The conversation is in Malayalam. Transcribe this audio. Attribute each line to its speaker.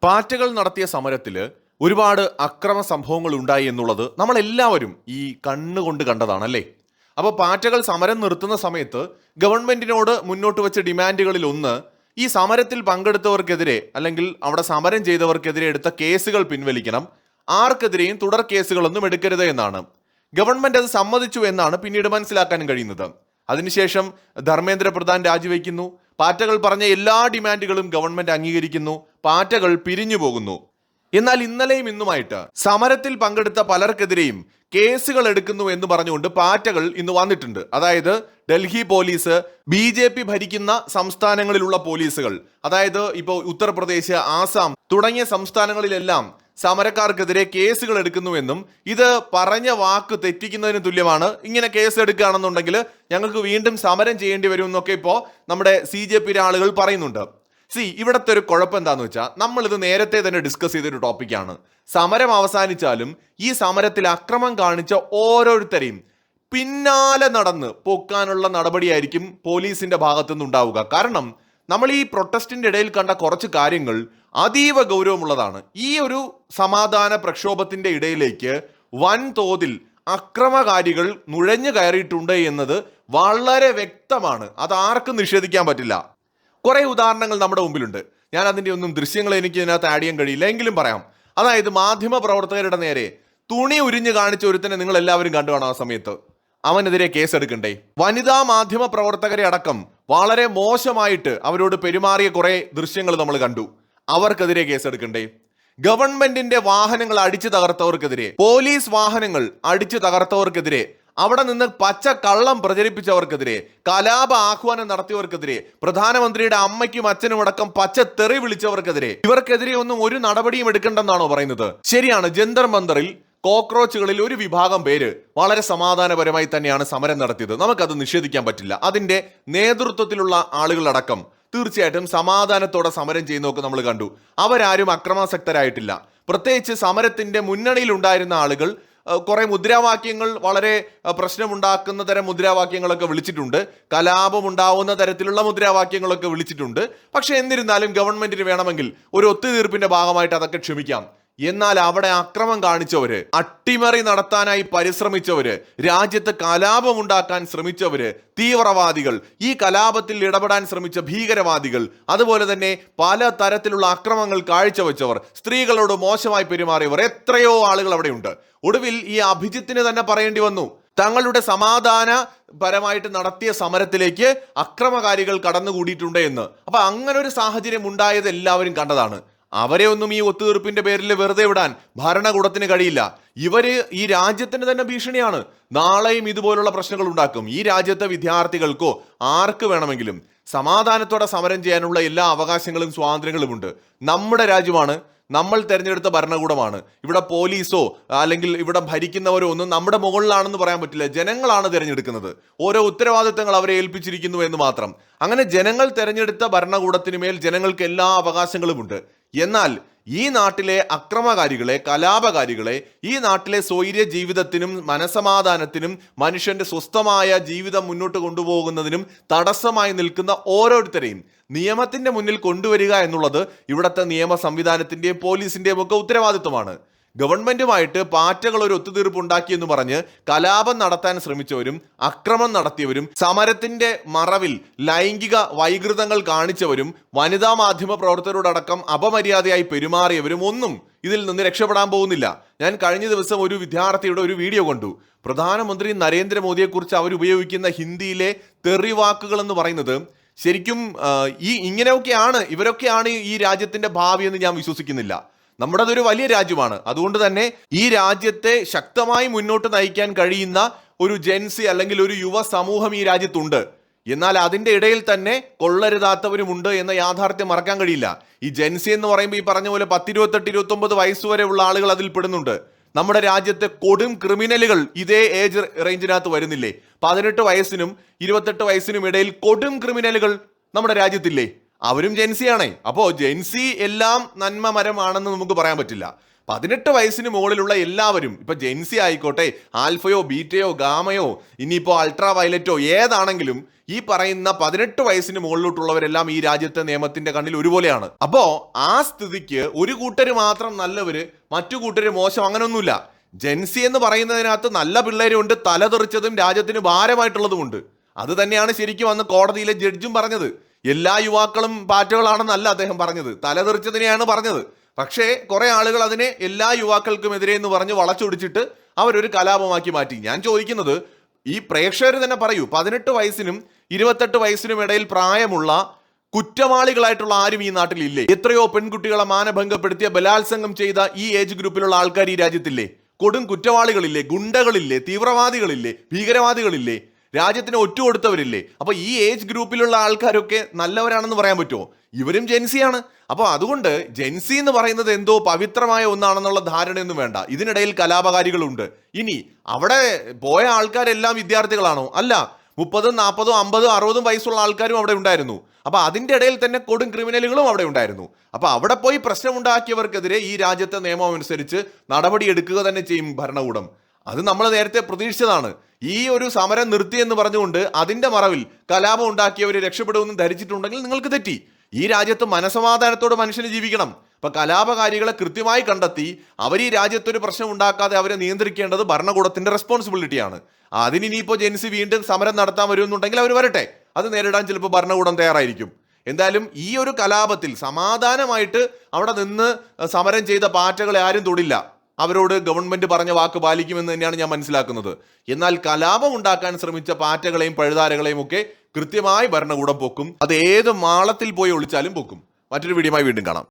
Speaker 1: പാറ്റകൾ നടത്തിയ സമരത്തിൽ ഒരുപാട് അക്രമ സംഭവങ്ങൾ ഉണ്ടായി എന്നുള്ളത് നമ്മളെല്ലാവരും ഈ കണ്ണുകൊണ്ട് കണ്ടതാണല്ലേ. അപ്പോൾ പാറ്റകൾ സമരം നിർത്തുന്ന സമയത്ത് ഗവൺമെന്റിനോട് മുന്നോട്ട് വെച്ച ഡിമാൻഡുകളിൽ ഒന്ന് ഈ സമരത്തിൽ പങ്കെടുത്തവർക്കെതിരെ അല്ലെങ്കിൽ അവിടെ സമരം ചെയ്തവർക്കെതിരെ എടുത്ത കേസുകൾ പിൻവലിക്കണം, ആർക്കെതിരെയും തുടർ കേസുകളൊന്നും എടുക്കരുത് എന്നാണ്. ഗവൺമെന്റ് അത് സമ്മതിച്ചു എന്നാണ് പിന്നീട് മനസ്സിലാക്കാൻ കഴിയുന്നത്. അതിനുശേഷം ധർമ്മേന്ദ്ര പ്രധാൻ രാജിവെക്കുന്നു. പാറ്റകൾ പറഞ്ഞ എല്ലാ ഡിമാൻഡുകളും ഗവൺമെന്റ് അംഗീകരിക്കുന്നു. പാറ്റകൾ പിരിഞ്ഞു പോകുന്നു. എന്നാൽ ഇന്നലെയും ഇന്നുമായിട്ട് സമരത്തിൽ പങ്കെടുത്ത പലർക്കെതിരെയും കേസുകൾ എടുക്കുന്നു എന്ന് പറഞ്ഞുകൊണ്ട് പാറ്റകൾ ഇന്ന് വന്നിട്ടുണ്ട്. അതായത് ഡൽഹി പോലീസ്, BJP ഭരിക്കുന്ന സംസ്ഥാനങ്ങളിലുള്ള പോലീസുകൾ, അതായത് ഇപ്പോൾ ഉത്തർപ്രദേശ്, ആസാം തുടങ്ങിയ സംസ്ഥാനങ്ങളിലെല്ലാം സമരക്കാർക്കെതിരെ കേസുകൾ എടുക്കുന്നുവെന്നും ഇത് പറഞ്ഞ വാക്ക് തെറ്റിക്കുന്നതിന് തുല്യമാണ്, ഇങ്ങനെ കേസ് എടുക്കുകയാണെന്നുണ്ടെങ്കിൽ ഞങ്ങൾക്ക് വീണ്ടും സമരം ചെയ്യേണ്ടി വരും എന്നൊക്കെ ഇപ്പോൾ നമ്മുടെ CJP ആളുകൾ പറയുന്നുണ്ട്. ഇവിടുത്തെ ഒരു കുഴപ്പം എന്താന്ന് വെച്ചാൽ നമ്മളിത് നേരത്തെ തന്നെ ഡിസ്കസ് ചെയ്തൊരു ടോപ്പിക്കാണ്. സമരം അവസാനിച്ചാലും ഈ സമരത്തിൽ അക്രമം കാണിച്ച ഓരോരുത്തരെയും പിന്നാലെ നടന്ന് പൊക്കാനുള്ള നടപടിയായിരിക്കും പോലീസിന്റെ ഭാഗത്തുനിന്ന് ഉണ്ടാവുക. കാരണം നമ്മൾ ഈ പ്രൊട്ടസ്റ്റിന്റെ ഇടയിൽ കണ്ട കുറച്ച് കാര്യങ്ങൾ അതീവ ഗൗരവമുള്ളതാണ്. ഈ ഒരു സമാധാന പ്രക്ഷോഭത്തിന്റെ ഇടയിലേക്ക് വൻതോതിൽ അക്രമകാരികൾ നുഴഞ്ഞു കയറിയിട്ടുണ്ട് എന്നത് വളരെ വ്യക്തമാണ്. അത് ആർക്കും നിഷേധിക്കാൻ പറ്റില്ല. കുറെ ഉദാഹരണങ്ങൾ നമ്മുടെ മുമ്പിലുണ്ട്. ഞാൻ അതിൻ്റെ ഒന്നും ദൃശ്യങ്ങൾ എനിക്ക് ഇതിനകത്ത് ആഡ് ചെയ്യാൻ കഴിയില്ല, എങ്കിലും പറയാം. അതായത് മാധ്യമ പ്രവർത്തകരുടെ നേരെ തുണി ഉരിഞ്ഞു കാണിച്ച ഒരുത്തനെ നിങ്ങൾ എല്ലാവരും കണ്ടു കാണാം. ആ സമയത്ത് അവനെതിരെ കേസെടുക്കണ്ടേ? വനിതാ മാധ്യമ പ്രവർത്തകരെ അടക്കം വളരെ മോശമായിട്ട് അവരോട് പെരുമാറിയ കുറെ ദൃശ്യങ്ങൾ നമ്മൾ കണ്ടു. അവർക്കെതിരെ കേസെടുക്കണ്ടേ? ഗവൺമെന്റിന്റെ വാഹനങ്ങൾ അടിച്ചു തകർത്തവർക്കെതിരെ, പോലീസ് വാഹനങ്ങൾ അടിച്ചു തകർത്തവർക്കെതിരെ, അവിടെ നിന്ന് പച്ച കള്ളം പ്രചരിപ്പിച്ചവർക്കെതിരെ, കലാപ ആഹ്വാനം നടത്തിയവർക്കെതിരെ, പ്രധാനമന്ത്രിയുടെ അമ്മയ്ക്കും അച്ഛനും അടക്കം പച്ച തെറി വിളിച്ചവർക്കെതിരെ, ഇവർക്കെതിരെ ഒന്നും ഒരു നടപടിയും എടുക്കണ്ടെന്നാണോ പറയുന്നത്? ശരിയാണ്, ജന്തർ മന്ദറിൽ കോക്രോച്ചുകളിൽ ഒരു വിഭാഗം പേര് വളരെ സമാധാനപരമായി തന്നെയാണ് സമരം നടത്തിയത്. നമുക്കത് നിഷേധിക്കാൻ പറ്റില്ല. അതിന്റെ നേതൃത്വത്തിലുള്ള ആളുകളടക്കം തീർച്ചയായിട്ടും സമാധാനത്തോടെ സമരം ചെയ്യുന്നതൊക്കെ നമ്മൾ കണ്ടു. അവരാരും അക്രമാസക്തരായിട്ടില്ല. പ്രത്യേകിച്ച് സമരത്തിന്റെ മുന്നണിയിൽ ഉണ്ടായിരുന്ന ആളുകൾ കുറെ മുദ്രാവാക്യങ്ങൾ, വളരെ പ്രശ്നമുണ്ടാക്കുന്ന തരം മുദ്രാവാക്യങ്ങളൊക്കെ വിളിച്ചിട്ടുണ്ട്. കലാപം ഉണ്ടാവുന്ന തരത്തിലുള്ള മുദ്രാവാക്യങ്ങളൊക്കെ വിളിച്ചിട്ടുണ്ട്. പക്ഷെ എന്നിരുന്നാലും ഗവൺമെന്റിന് വേണമെങ്കിൽ ഒരു ഒത്തുതീർപ്പിന്റെ ഭാഗമായിട്ട് അതൊക്കെ ക്ഷമിക്കാം. എന്നാൽ അവിടെ അക്രമം കാണിച്ചവര്, അട്ടിമറി നടത്താനായി പരിശ്രമിച്ചവര്, രാജ്യത്ത് കലാപമുണ്ടാക്കാൻ ശ്രമിച്ചവര്, തീവ്രവാദികൾ, ഈ കലാപത്തിൽ ഇടപെടാൻ ശ്രമിച്ച ഭീകരവാദികൾ, അതുപോലെ തന്നെ പല തരത്തിലുള്ള അക്രമങ്ങൾ കാഴ്ചവെച്ചവർ, സ്ത്രീകളോട് മോശമായി പെരുമാറിയവർ, എത്രയോ ആളുകൾ അവിടെയുണ്ട്. ഒടുവിൽ ഈ അഭിജിത്തിന് തന്നെ പറയേണ്ടി വന്നു, തങ്ങളുടെ സമാധാന പരമായിട്ട് നടത്തിയ സമരത്തിലേക്ക് അക്രമകാരികൾ കടന്നുകൂടിയിട്ടുണ്ട് എന്ന്. അപ്പൊ അങ്ങനെ ഒരു സാഹചര്യം ഉണ്ടായത് എല്ലാവരും കണ്ടതാണ്. അവരെ ഒന്നും ഈ ഒത്തുതീർപ്പിന്റെ പേരിൽ വെറുതെ വിടാൻ ഭരണകൂടത്തിന് കഴിയില്ല. ഇവര് ഈ രാജ്യത്തിന് തന്നെ ഭീഷണിയാണ്. നാളെയും ഇതുപോലുള്ള പ്രശ്നങ്ങൾ ഉണ്ടാക്കും. ഈ രാജ്യത്തെ വിദ്യാർത്ഥികൾക്കോ ആർക്ക് വേണമെങ്കിലും സമാധാനത്തോടെ സമരം ചെയ്യാനുള്ള എല്ലാ അവകാശങ്ങളും സ്വാതന്ത്ര്യങ്ങളും ഉണ്ട്. നമ്മുടെ രാജ്യമാണ്, നമ്മൾ തെരഞ്ഞെടുത്ത ഭരണകൂടമാണ്. ഇവിടെ പോലീസോ അല്ലെങ്കിൽ ഇവിടെ ഭരിക്കുന്നവരോ ഒന്നും നമ്മുടെ മുകളിലാണെന്ന് പറയാൻ പറ്റില്ല. ജനങ്ങളാണ് തിരഞ്ഞെടുക്കുന്നത്. ഓരോ ഉത്തരവാദിത്തങ്ങൾ അവരെ ഏൽപ്പിച്ചിരിക്കുന്നു എന്ന് മാത്രം. അങ്ങനെ ജനങ്ങൾ തെരഞ്ഞെടുത്ത ഭരണകൂടത്തിന് മേൽ ജനങ്ങൾക്ക് എല്ലാ അവകാശങ്ങളുമുണ്ട്. എന്നാൽ ഈ നാട്ടിലെ അക്രമകാരികളെ, കലാപകാരികളെ, ഈ നാട്ടിലെ സ്വൈര്യ ജീവിതത്തിനും മനസമാധാനത്തിനും മനുഷ്യന്റെ സ്വസ്ഥമായ ജീവിതം മുന്നോട്ട് കൊണ്ടുപോകുന്നതിനും തടസ്സമായി നിൽക്കുന്ന ഓരോരുത്തരെയും നിയമത്തിന്റെ മുന്നിൽ കൊണ്ടുവരിക എന്നുള്ളത് ഇവിടുത്തെ നിയമ സംവിധാനത്തിന്റെയും പോലീസിന്റെയും ഒക്കെ ഉത്തരവാദിത്വമാണ്. ഗവൺമെന്റുമായിട്ട് പാറ്റകൾ ഒരു ഒത്തുതീർപ്പ് ഉണ്ടാക്കിയെന്ന് പറഞ്ഞ് കലാപം നടത്താൻ ശ്രമിച്ചവരും അക്രമം നടത്തിയവരും സമരത്തിന്റെ മറവിൽ ലൈംഗിക വൈകൃതങ്ങൾ കാണിച്ചവരും വനിതാ മാധ്യമ പ്രവർത്തകരോടക്കം അപമര്യാദയായി പെരുമാറിയവരും ഒന്നും ഇതിൽ നിന്ന് രക്ഷപ്പെടാൻ പോകുന്നില്ല. ഞാൻ കഴിഞ്ഞ ദിവസം ഒരു വിദ്യാർത്ഥിയുടെ ഒരു വീഡിയോ കണ്ടു. പ്രധാനമന്ത്രി നരേന്ദ്രമോദിയെക്കുറിച്ച് അവർ ഉപയോഗിക്കുന്ന ഹിന്ദിയിലെ തെറിവാക്കുകൾ എന്ന് പറയുന്നത് ശരിക്കും ഇങ്ങനെയൊക്കെയാണ്, ഇവരൊക്കെയാണ് ഈ രാജ്യത്തിന്റെ ഭാവി എന്ന് ഞാൻ വിശ്വസിക്കുന്നില്ല. നമ്മുടെ അതൊരു വലിയ രാജ്യമാണ്. അതുകൊണ്ട് തന്നെ ഈ രാജ്യത്തെ ശക്തമായി മുന്നോട്ട് നയിക്കാൻ കഴിയുന്ന ഒരു ജെൻസി അല്ലെങ്കിൽ ഒരു യുവ സമൂഹം ഈ രാജ്യത്തുണ്ട്. എന്നാൽ അതിന്റെ ഇടയിൽ തന്നെ കൊള്ളരുതാത്തവരുമുണ്ട് എന്ന യാഥാർത്ഥ്യം മറക്കാൻ കഴിയില്ല. ഈ ജെൻസി എന്ന് പറയുമ്പോൾ ഈ പറഞ്ഞ പോലെ 10, 28, 29 വയസ്സ് വരെയുള്ള ആളുകൾ അതിൽ പെടുന്നുണ്ട്. നമ്മുടെ രാജ്യത്തെ കൊടും ക്രിമിനലുകൾ ഇതേ ഏജ് റേഞ്ചിനകത്ത് വരുന്നില്ലേ? 18 വയസ്സിനും 28 വയസ്സിനും ഇടയിൽ കൊടും ക്രിമിനലുകൾ നമ്മുടെ രാജ്യത്തില്ലേ? അവരും ജെൻസിയാണേ. അപ്പോൾ ജെൻസി എല്ലാം നന്മ മരമാണെന്ന് നമുക്ക് പറയാൻ പറ്റില്ല. 18 വയസ്സിന് മുകളിലുള്ള എല്ലാവരും, ഇപ്പൊ ജെൻസി ആയിക്കോട്ടെ, ആൽഫയോ ബീറ്റയോ ഗാമയോ ഇനിയിപ്പോ അൾട്രാ വയലറ്റോ ഏതാണെങ്കിലും ഈ പറയുന്ന 18 വയസ്സിന് മുകളിലോട്ടുള്ളവരെല്ലാം ഈ രാജ്യത്തെ നിയമത്തിന്റെ കണ്ണിൽ ഒരുപോലെയാണ്. അപ്പോ ആ സ്ഥിതിക്ക് ഒരു കൂട്ടര് മാത്രം നല്ലവര്, മറ്റു കൂട്ടര് മോശം, അങ്ങനൊന്നുമില്ല. ജെൻസി എന്ന് പറയുന്നതിനകത്ത് നല്ല പിള്ളേരുണ്ട്, തലതെറിച്ചതും രാജ്യത്തിന് ഭാരമായിട്ടുള്ളതുമുണ്ട്. അത് തന്നെയാണ് ശരിക്കും അന്ന് കോടതിയിലെ ജഡ്ജും പറഞ്ഞത്. എല്ലാ യുവാക്കളും പാറ്റകളാണെന്നല്ല അദ്ദേഹം പറഞ്ഞത്, തലതെറിച്ചതിനെയാണ് പറഞ്ഞത്. പക്ഷേ കുറെ ആളുകൾ അതിനെ എല്ലാ യുവാക്കൾക്കും എതിരെ എന്ന് പറഞ്ഞ് വളച്ചൊടിച്ചിട്ട് അവരൊരു കലാപമാക്കി മാറ്റി. ഞാൻ ചോദിക്കുന്നത്, ഈ പ്രേക്ഷകർ തന്നെ പറയൂ, 18 വയസ്സിനും 28 വയസ്സിനും ഇടയിൽ പ്രായമുള്ള കുറ്റവാളികളായിട്ടുള്ള ആരും ഈ നാട്ടിലില്ലേ? എത്രയോ പെൺകുട്ടികളെ മാനഭംഗപ്പെടുത്തിയ, ബലാത്സംഗം ചെയ്ത ഈ ഏജ് ഗ്രൂപ്പിലുള്ള ആൾക്കാർ ഈ രാജ്യത്തില്ലേ? കൊടും കുറ്റവാളികളില്ലേ? ഗുണ്ടകളില്ലേ? തീവ്രവാദികളില്ലേ? ഭീകരവാദികളില്ലേ? രാജ്യത്തിന് ഒറ്റുകൊടുത്തവരില്ലേ? അപ്പൊ ഈ ഏജ് ഗ്രൂപ്പിലുള്ള ആൾക്കാരൊക്കെ നല്ലവരാണെന്ന് പറയാൻ പറ്റുമോ? ഇവരും ജെൻസിയാണ്. അപ്പോൾ അതുകൊണ്ട് ജെൻസി എന്ന് പറയുന്നത് എന്തോ പവിത്രമായ ഒന്നാണെന്നുള്ള ധാരണയൊന്നും വേണ്ട. ഇതിനിടയിൽ കലാപകാരികളുണ്ട്. ഇനി അവിടെ പോയ ആൾക്കാരെല്ലാം വിദ്യാർത്ഥികളാണോ? അല്ല, 30, 40, 50, 60 വയസ്സുള്ള ആൾക്കാരും അവിടെ ഉണ്ടായിരുന്നു. അപ്പൊ അതിന്റെ ഇടയിൽ തന്നെ കൊടും ക്രിമിനലുകളും അവിടെ ഉണ്ടായിരുന്നു. അപ്പൊ അവിടെ പോയി പ്രശ്നമുണ്ടാക്കിയവർക്കെതിരെ ഈ രാജ്യത്തെ നിയമം അനുസരിച്ച് നടപടി എടുക്കുക തന്നെ ചെയ്യും ഭരണകൂടം. അത് നമ്മൾ നേരത്തെ പ്രതീക്ഷിച്ചതാണ്. ഈ ഒരു സമരം നിർത്തി എന്ന് പറഞ്ഞുകൊണ്ട് അതിന്റെ മറവിൽ കലാപം ഉണ്ടാക്കിയവർ രക്ഷപ്പെടുമെന്ന് ധരിച്ചിട്ടുണ്ടെങ്കിൽ നിങ്ങൾക്ക് തെറ്റി. ഈ രാജ്യത്ത് മനസമാധാനത്തോടെ മനുഷ്യന് ജീവിക്കണം. അപ്പൊ കലാപകാരികളെ കൃത്യമായി കണ്ടെത്തി അവർ ഈ രാജ്യത്തൊരു പ്രശ്നം ഉണ്ടാക്കാതെ അവരെ നിയന്ത്രിക്കേണ്ടത് ഭരണകൂടത്തിന്റെ റെസ്പോൺസിബിലിറ്റിയാണ്. അതിനിപ്പോ ജെൻസി വീണ്ടും സമരം നടത്താൻ വരുമെന്നുണ്ടെങ്കിൽ അവർ വരട്ടെ, അത് നേരിടാൻ ചിലപ്പോൾ ഭരണകൂടം തയ്യാറായിരിക്കും. എന്തായാലും ഈ ഒരു കലാപത്തിൽ സമാധാനമായിട്ട് അവിടെ നിന്ന് സമരം ചെയ്ത പാറ്റകളെ ആരും തൊടില്ല. അവരോട് ഗവൺമെന്റ് പറഞ്ഞ വാക്ക് പാലിക്കുമെന്ന് തന്നെയാണ് ഞാൻ മനസ്സിലാക്കുന്നത്. എന്നാൽ കലാപം ഉണ്ടാക്കാൻ ശ്രമിച്ച പാറ്റകളെയും പഴുതാരകളെയും ഒക്കെ കൃത്യമായി ഭരണകൂടം പൊക്കും. അത് ഏത് മാളത്തിൽ പോയി ഒളിച്ചാലും പൊക്കും. മറ്റൊരു വീഡിയോയുമായി വീണ്ടും കാണാം.